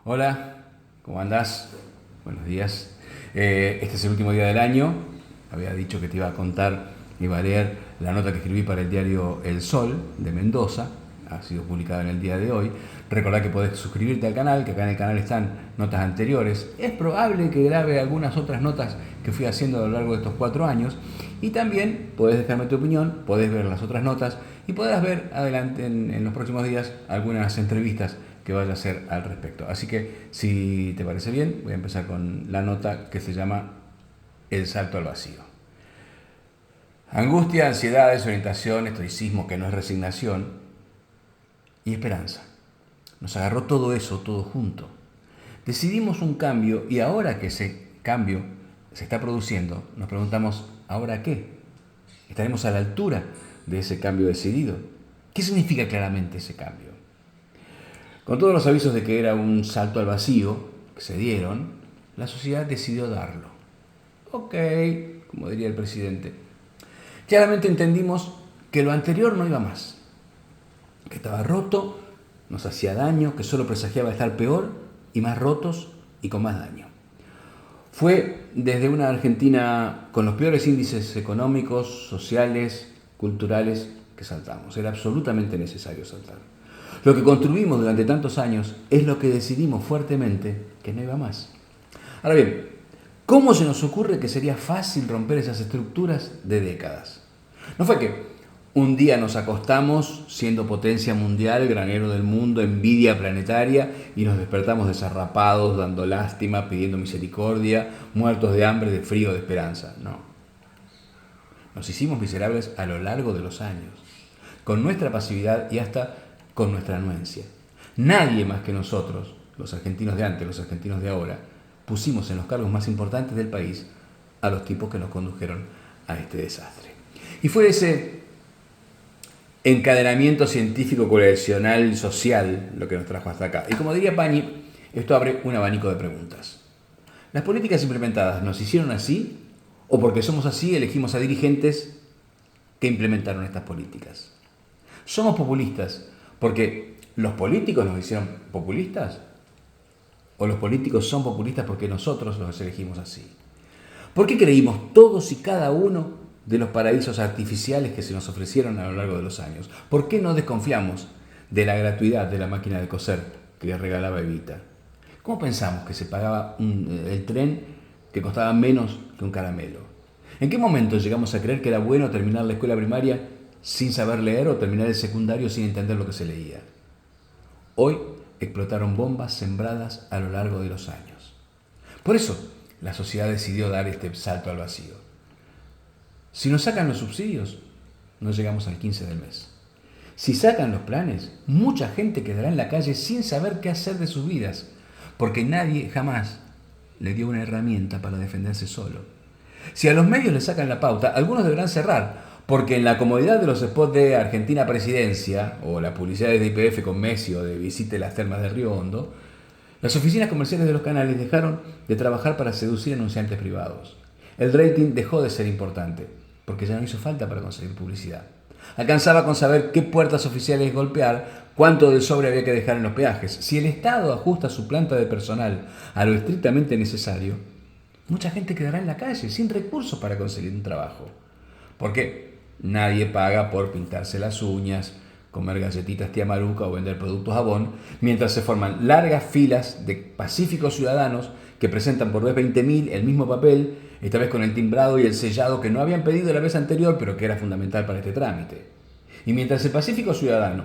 Hola, ¿cómo andás? Buenos días. Este es el último día del año. Había dicho que te iba a contar, iba a leer la nota que escribí para el diario El Sol de Mendoza. Ha sido publicada en el día de hoy. Recordá que podés suscribirte al canal, que acá en el canal están notas anteriores. Es probable que grabe algunas otras notas que fui haciendo a lo largo de estos 4 años. Y también podés dejarme tu opinión, podés ver las otras notas y podrás ver adelante en los próximos días algunas entrevistas que vaya a hacer al respecto. Así que, si te parece bien, voy a empezar con la nota que se llama El salto al vacío. Angustia, ansiedad, desorientación, estoicismo, que no es resignación, y esperanza. Nos agarró todo eso, todo junto. Decidimos un cambio y ahora que ese cambio se está produciendo, nos preguntamos, ¿ahora qué? ¿Estaremos a la altura de ese cambio decidido? ¿Qué significa claramente ese cambio? Con todos los avisos de que era un salto al vacío que se dieron, la sociedad decidió darlo. Ok, como diría el presidente. Claramente entendimos que lo anterior no iba más, que estaba roto, nos hacía daño, que solo presagiaba estar peor y más rotos y con más daño. Fue desde una Argentina con los peores índices económicos, sociales, culturales que saltamos. Era absolutamente necesario saltar. Lo que construimos durante tantos años es lo que decidimos fuertemente que no iba más. Ahora bien, ¿cómo se nos ocurre que sería fácil romper esas estructuras de décadas? No fue que un día nos acostamos siendo potencia mundial, granero del mundo, envidia planetaria y nos despertamos desarrapados, dando lástima, pidiendo misericordia, muertos de hambre, de frío, de esperanza. No. Nos hicimos miserables a lo largo de los años, con nuestra pasividad y hasta con nuestra anuencia. Nadie más que nosotros, los argentinos de antes, los argentinos de ahora, pusimos en los cargos más importantes del país a los tipos que nos condujeron a este desastre. Y fue ese encadenamiento científico, coleccional, social, lo que nos trajo hasta acá. Y como diría Pañi, esto abre un abanico de preguntas. ¿Las políticas implementadas nos hicieron así? ¿O porque somos así elegimos a dirigentes que implementaron estas políticas? ¿Somos populistas porque los políticos nos hicieron populistas? ¿O los políticos son populistas porque nosotros los elegimos así? ¿Por qué creímos todos y cada uno de los paraísos artificiales que se nos ofrecieron a lo largo de los años? ¿Por qué no desconfiamos de la gratuidad de la máquina de coser que regalaba Evita? ¿Cómo pensamos que se pagaba el tren que costaba menos que un caramelo? ¿En qué momento llegamos a creer que era bueno terminar la escuela primaria sin saber leer o terminar el secundario sin entender lo que se leía? Hoy explotaron bombas sembradas a lo largo de los años. Por eso la sociedad decidió dar este salto al vacío. Si nos sacan los subsidios, no llegamos al 15 del mes. Si sacan los planes, mucha gente quedará en la calle sin saber qué hacer de sus vidas, porque nadie jamás le dio una herramienta para defenderse solo. Si a los medios les sacan la pauta, algunos deberán cerrar, porque en la comodidad de los spots de Argentina Presidencia, o la publicidad de YPF con Messi o de Visite las Termas de Río Hondo, las oficinas comerciales de los canales dejaron de trabajar para seducir anunciantes privados. El rating dejó de ser importante, porque ya no hizo falta para conseguir publicidad. Alcanzaba con saber qué puertas oficiales golpear, cuánto del sobre había que dejar en los peajes. Si el Estado ajusta su planta de personal a lo estrictamente necesario, mucha gente quedará en la calle sin recursos para conseguir un trabajo. ¿Por qué? Nadie paga por pintarse las uñas, comer galletitas tía Maruca o vender productos Avon, mientras se forman largas filas de pacíficos ciudadanos que presentan por vez 20.000 el mismo papel, esta vez con el timbrado y el sellado que no habían pedido la vez anterior, pero que era fundamental para este trámite. Y mientras el pacífico ciudadano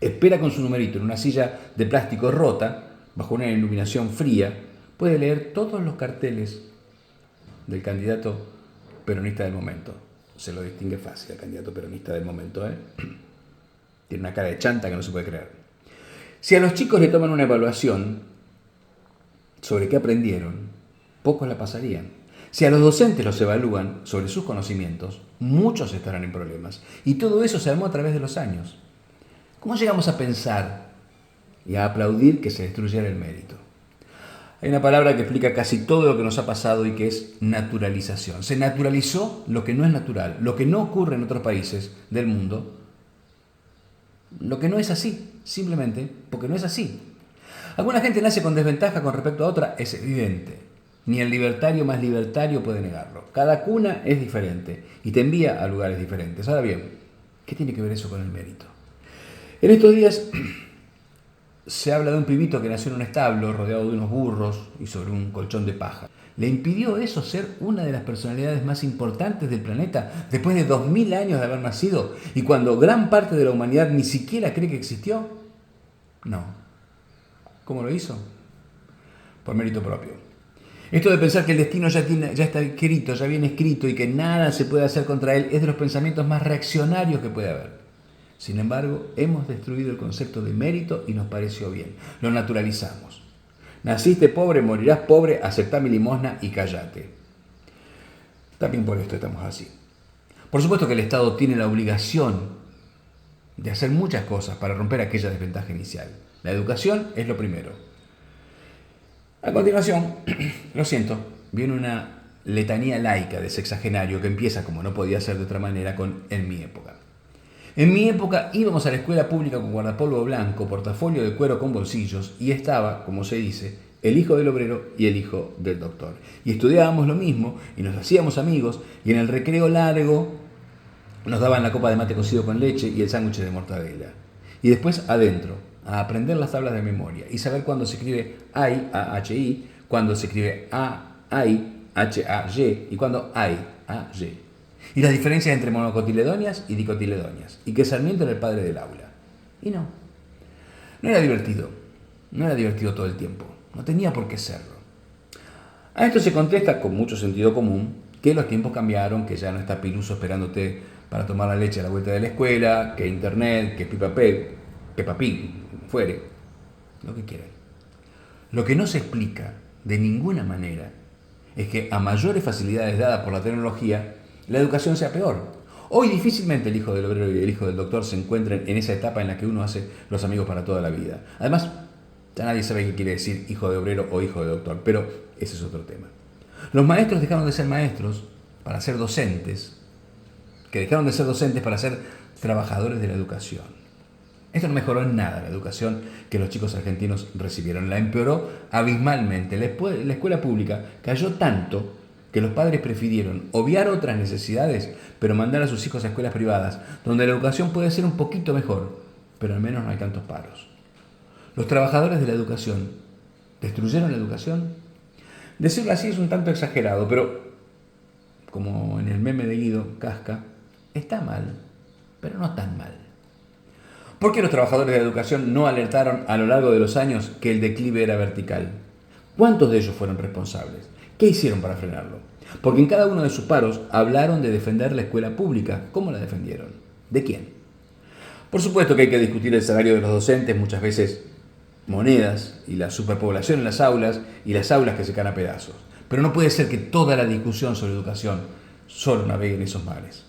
espera con su numerito en una silla de plástico rota, bajo una iluminación fría, puede leer todos los carteles del candidato peronista del momento. Se lo distingue fácil, el candidato peronista del momento, ¿eh? Tiene una cara de chanta que no se puede creer. Si a los chicos le toman una evaluación sobre qué aprendieron, pocos la pasarían. Si a los docentes los evalúan sobre sus conocimientos, muchos estarán en problemas. Y todo eso se armó a través de los años. ¿Cómo llegamos a pensar y a aplaudir que se destruyera el mérito? Hay una palabra que explica casi todo lo que nos ha pasado y que es naturalización. Se naturalizó lo que no es natural, lo que no ocurre en otros países del mundo, lo que no es así, simplemente porque no es así. Alguna gente nace con desventaja con respecto a otra, es evidente. Ni el libertario más libertario puede negarlo. Cada cuna es diferente y te envía a lugares diferentes. Ahora bien, ¿qué tiene que ver eso con el mérito? En estos días se habla de un pibito que nació en un establo rodeado de unos burros y sobre un colchón de paja. ¿Le impidió eso ser una de las personalidades más importantes del planeta después de 2000 años de haber nacido y cuando gran parte de la humanidad ni siquiera cree que existió? No. ¿Cómo lo hizo? Por mérito propio. Esto de pensar que el destino ya está escrito, ya viene escrito y que nada se puede hacer contra él es de los pensamientos más reaccionarios que puede haber. Sin embargo, hemos destruido el concepto de mérito y nos pareció bien. Lo naturalizamos. Naciste pobre, morirás pobre, aceptá mi limosna y cállate. También por esto estamos así. Por supuesto que el Estado tiene la obligación de hacer muchas cosas para romper aquella desventaja inicial. La educación es lo primero. A continuación, lo siento, viene una letanía laica de sexagenario que empieza, como no podía ser de otra manera, con "en mi época". En mi época íbamos a la escuela pública con guardapolvo blanco, portafolio de cuero con bolsillos y estaba, como se dice, el hijo del obrero y el hijo del doctor. Y estudiábamos lo mismo y nos hacíamos amigos y en el recreo largo nos daban la copa de mate cocido con leche y el sándwich de mortadela. Y después adentro, a aprender las tablas de memoria y saber cuándo se escribe AI, A-H-I, cuándo se escribe A-I, H-A-Y y cuándo AI, A-Y. Y las diferencias entre monocotiledonias y dicotiledonias. Y que Sarmiento era el padre del aula. Y no. No era divertido. No era divertido todo el tiempo. No tenía por qué serlo. A esto se contesta con mucho sentido común que los tiempos cambiaron, que ya no está Piluso esperándote para tomar la leche a la vuelta de la escuela, que internet, que Peppa Pig, fuere. Lo que quieran. Lo que no se explica de ninguna manera es que a mayores facilidades dadas por la tecnología, la educación sea peor. Hoy difícilmente el hijo del obrero y el hijo del doctor se encuentren en esa etapa en la que uno hace los amigos para toda la vida. Además, ya nadie sabe qué quiere decir hijo de obrero o hijo de doctor, pero ese es otro tema. Los maestros dejaron de ser maestros para ser docentes, que dejaron de ser docentes para ser trabajadores de la educación. Esto no mejoró en nada la educación que los chicos argentinos recibieron, la empeoró abismalmente. La escuela pública cayó tanto que los padres prefirieron obviar otras necesidades, pero mandar a sus hijos a escuelas privadas, donde la educación puede ser un poquito mejor, pero al menos no hay tantos paros. Los trabajadores de la educación destruyeron la educación. Decirlo así es un tanto exagerado, pero como en el meme de Guido Casca, está mal, pero no tan mal. ¿Por qué los trabajadores de la educación no alertaron a lo largo de los años que el declive era vertical? ¿Cuántos de ellos fueron responsables? ¿Qué hicieron para frenarlo? Porque en cada uno de sus paros hablaron de defender la escuela pública. ¿Cómo la defendieron? ¿De quién? Por supuesto que hay que discutir el salario de los docentes, muchas veces monedas, y la superpoblación en las aulas, y las aulas que se caen a pedazos. Pero no puede ser que toda la discusión sobre educación solo navegue en esos mares.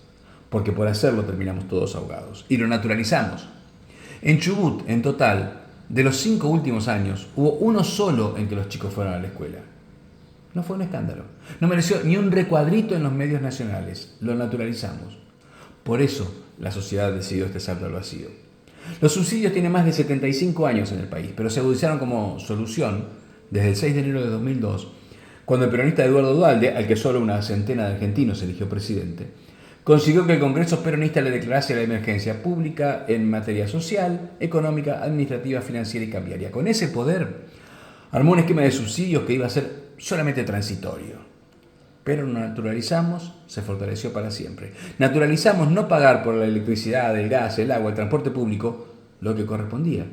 Porque por hacerlo terminamos todos ahogados. Y lo naturalizamos. En Chubut, en total, de los 5 últimos años, hubo uno solo en que los chicos fueron a la escuela. No fue un escándalo. No mereció ni un recuadrito en los medios nacionales. Lo naturalizamos. Por eso la sociedad decidió este salto al vacío. Los subsidios tienen más de 75 años en el país, pero se agudizaron como solución desde el 6 de enero de 2002, cuando el peronista Eduardo Duhalde, al que solo una centena de argentinos eligió presidente, consiguió que el Congreso peronista le declarase la emergencia pública en materia social, económica, administrativa, financiera y cambiaria. Con ese poder armó un esquema de subsidios que iba a ser solamente transitorio. Pero lo naturalizamos, se fortaleció para siempre. Naturalizamos no pagar por la electricidad, el gas, el agua, el transporte público, lo que correspondía.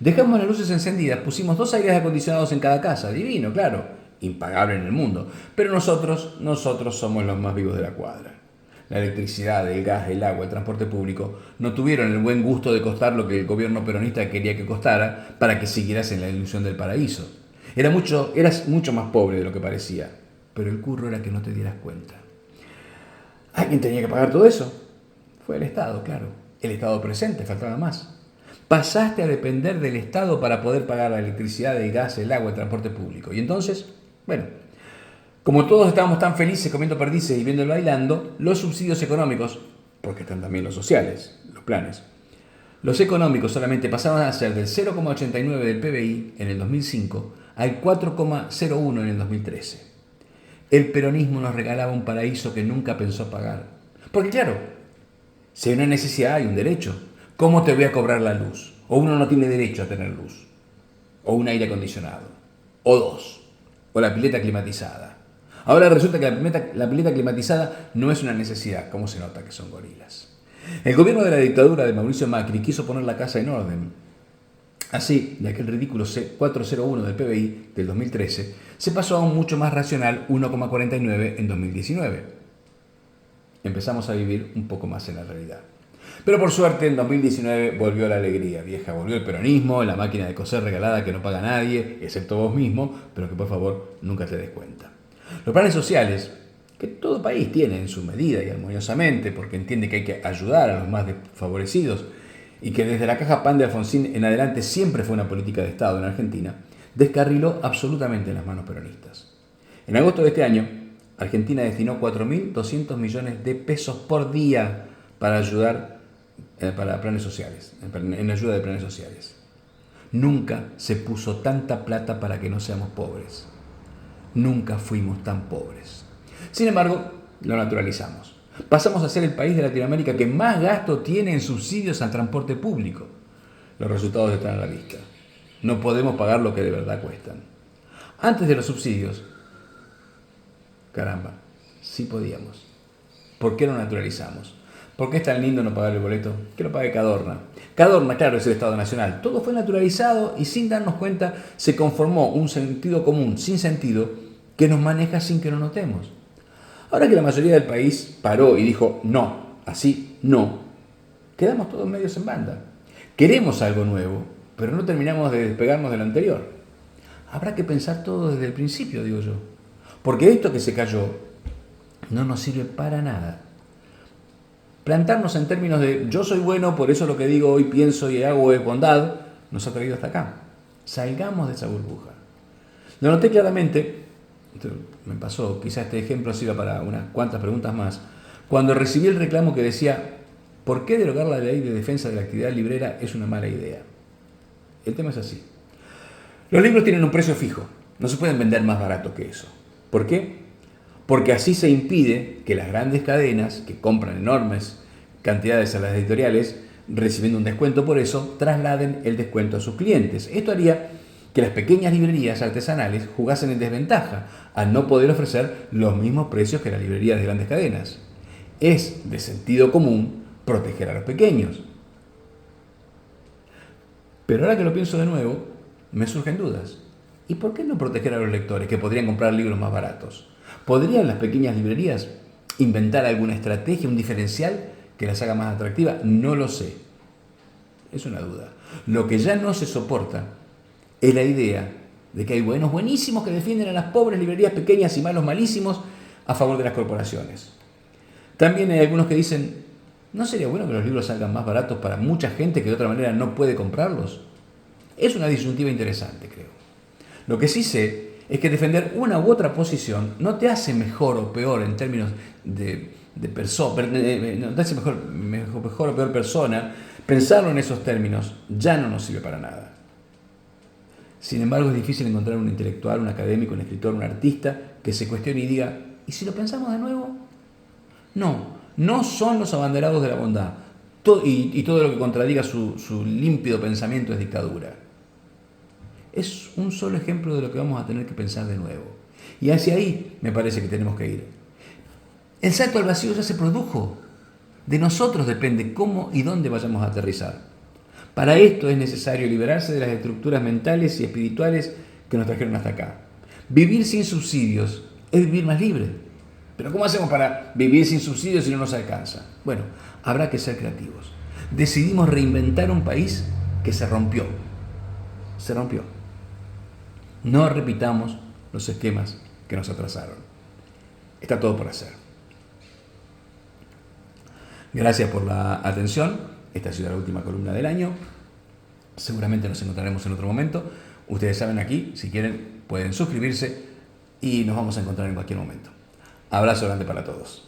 Dejamos las luces encendidas, pusimos 2 aires acondicionados en cada casa, divino, claro, impagable en el mundo. Pero nosotros somos los más vivos de la cuadra. La electricidad, el gas, el agua, el transporte público no tuvieron el buen gusto de costar lo que el gobierno peronista quería que costara para que siguieras en la ilusión del paraíso. Eras mucho más pobre de lo que parecía, pero el curro era que no te dieras cuenta. ¿Alguien tenía que pagar todo eso? Fue el Estado, claro. El Estado presente, faltaba más. Pasaste a depender del Estado para poder pagar la electricidad, el gas, el agua, el transporte público. Y entonces, bueno, como todos estábamos tan felices comiendo perdices y viéndolo bailando, los subsidios económicos, porque están también los sociales, los planes, Los económicos solamente pasaron a ser del 0,89 del PBI en el 2005 al 4,01 en el 2013. El peronismo nos regalaba un paraíso que nunca pensó pagar. Porque claro, si hay una necesidad hay un derecho. ¿Cómo te voy a cobrar la luz? O uno no tiene derecho a tener luz. O un aire acondicionado. O dos. O la pileta climatizada. Ahora resulta que la pileta climatizada no es una necesidad. ¿Cómo se nota que son gorilas? El gobierno de la dictadura de Mauricio Macri quiso poner la casa en orden. Así, de aquel ridículo 4,01 del PBI del 2013, se pasó a un mucho más racional 1,49 en 2019. Empezamos a vivir un poco más en la realidad. Pero por suerte en 2019 volvió la alegría vieja, volvió el peronismo, la máquina de coser regalada que no paga nadie, excepto vos mismo, pero que por favor nunca te des cuenta. Los planes sociales, que todo país tiene en su medida y armoniosamente, porque entiende que hay que ayudar a los más desfavorecidos, y que desde la caja Pan de Alfonsín en adelante siempre fue una política de Estado en Argentina, descarriló absolutamente en las manos peronistas. En agosto de este año, Argentina destinó 4.200 millones de pesos por día para ayudar para planes sociales, en ayuda de planes sociales. Nunca se puso tanta plata para que no seamos pobres. Nunca fuimos tan pobres. Sin embargo, lo naturalizamos. Pasamos a ser el país de Latinoamérica que más gasto tiene en subsidios al transporte público. Los resultados están a la vista. No podemos pagar lo que de verdad cuestan. Antes de los subsidios, caramba, sí podíamos. ¿Por qué lo naturalizamos? ¿Por qué es tan lindo no pagar el boleto? Que lo pague Cadorna. Cadorna, claro, es el Estado Nacional. Todo fue naturalizado y sin darnos cuenta se conformó un sentido común sin sentido que nos maneja sin que lo notemos. Ahora que la mayoría del país paró y dijo no, así no, quedamos todos medios en banda. Queremos algo nuevo, pero no terminamos de despegarnos de lo anterior. Habrá que pensar todo desde el principio, digo yo. Porque esto que se cayó no nos sirve para nada. Plantarnos en términos de yo soy bueno, por eso lo que digo hoy, pienso y hago es bondad, nos ha traído hasta acá. Salgamos de esa burbuja. Lo noté claramente, esto me pasó, quizás este ejemplo sirva para unas cuantas preguntas más, cuando recibí el reclamo que decía ¿por qué derogar la ley de defensa de la actividad librera es una mala idea? El tema es así. Los libros tienen un precio fijo, no se pueden vender más barato que eso. ¿Por qué? Porque así se impide que las grandes cadenas, que compran enormes cantidades a las editoriales, recibiendo un descuento por eso, trasladen el descuento a sus clientes. Esto haría que las pequeñas librerías artesanales jugasen en desventaja al no poder ofrecer los mismos precios que las librerías de grandes cadenas. Es de sentido común proteger a los pequeños. Pero ahora que lo pienso de nuevo, me surgen dudas. ¿Y por qué no proteger a los lectores que podrían comprar libros más baratos? ¿Podrían las pequeñas librerías inventar alguna estrategia, un diferencial que las haga más atractivas? No lo sé. Es una duda. Lo que ya no se soporta es la idea de que hay buenos buenísimos que defienden a las pobres librerías pequeñas y malos malísimos a favor de las corporaciones. También hay algunos que dicen, ¿no sería bueno que los libros salgan más baratos para mucha gente que de otra manera no puede comprarlos? Es una disyuntiva interesante, creo. Lo que sí sé es que defender una u otra posición no te hace mejor o peor en términos de persona, no te hace mejor o peor persona. Pensarlo en esos términos ya no nos sirve para nada. Sin embargo, es difícil encontrar un intelectual, un académico, un escritor, un artista que se cuestione y diga, ¿y si lo pensamos de nuevo? No son los abanderados de la bondad. Y todo lo que contradiga su límpido pensamiento es dictadura. Es un solo ejemplo de lo que vamos a tener que pensar de nuevo. Y hacia ahí me parece que tenemos que ir. El salto al vacío ya se produjo. De nosotros depende cómo y dónde vayamos a aterrizar. Para esto es necesario liberarse de las estructuras mentales y espirituales que nos trajeron hasta acá. Vivir sin subsidios es vivir más libre. Pero ¿cómo hacemos para vivir sin subsidios si no nos alcanza? Bueno, habrá que ser creativos. Decidimos reinventar un país que se rompió. Se rompió. No repitamos los esquemas que nos atrasaron. Está todo por hacer. Gracias por la atención. Esta ha sido la última columna del año. Seguramente nos encontraremos en otro momento. Ustedes saben aquí, si quieren, pueden suscribirse y nos vamos a encontrar en cualquier momento. Abrazo grande para todos.